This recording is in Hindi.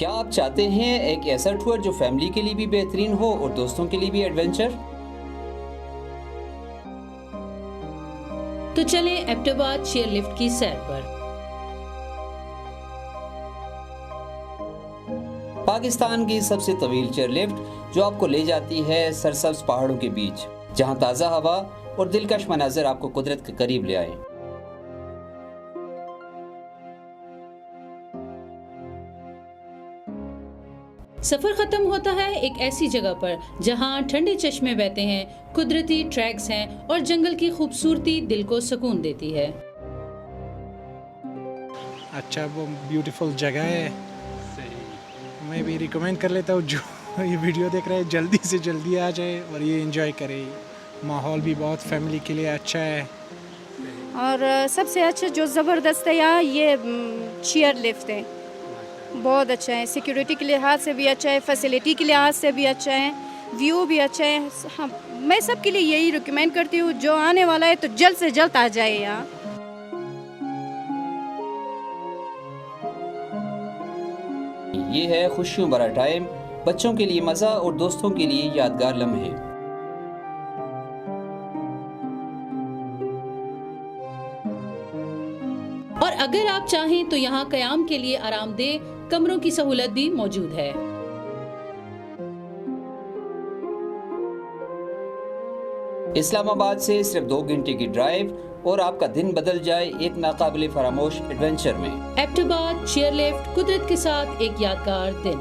क्या आप चाहते हैं एक ऐसा टूर जो फैमिली के लिए भी बेहतरीन हो और दोस्तों के लिए भी एडवेंचर? तो चलें एबटाबाद चेयरलिफ्ट की सैर पर। पाकिस्तान की सबसे तवील चेयरलिफ्ट जो आपको ले जाती है सरसब्ज पहाड़ों के बीच, जहां ताज़ा हवा और दिलकश मनाज़र आपको कुदरत के करीब ले आए। सफर खत्म होता है एक ऐसी जगह पर जहां ठंडे चश्मे बहते हैं, कुदरती ट्रैक्स हैं और जंगल की खूबसूरती दिल को सुकून देती है। अच्छा, वो ब्यूटीफुल जगह है। मैं भी रिकमेंड कर लेता हूँ जो ये वीडियो देख रहे हैं जल्दी से जल्दी आ जाए और ये एंजॉय करे। माहौल भी बहुत फैमिली के लिए अच्छा है। और सबसे अच्छा जो ज़बरदस्त है यहाँ ये चेयर लिफ्ट है, बहुत अच्छा है। सिक्योरिटी के लिहाज से भी अच्छा है, फैसिलिटी के लिहाज से भी अच्छा है, व्यू भी अच्छा है। हाँ, मैं सबके लिए यही रिकमेंड करती हूँ जो आने वाला है तो जल्द से जल्द आ जाए यहाँ। ये है खुशियों भरा टाइम, बच्चों के लिए मज़ा और दोस्तों के लिए यादगार लम्हे। और अगर आप चाहें तो यहाँ क़याम के लिए आरामदेह कमरों की सहूलत भी मौजूद है। इस्लामाबाद से सिर्फ 2 घंटे की ड्राइव और आपका दिन बदल जाए एक नाकाबिले फरामोश एडवेंचर में। एबटाबाद चेयरलिफ्ट, कुदरत के साथ एक यादगार दिन।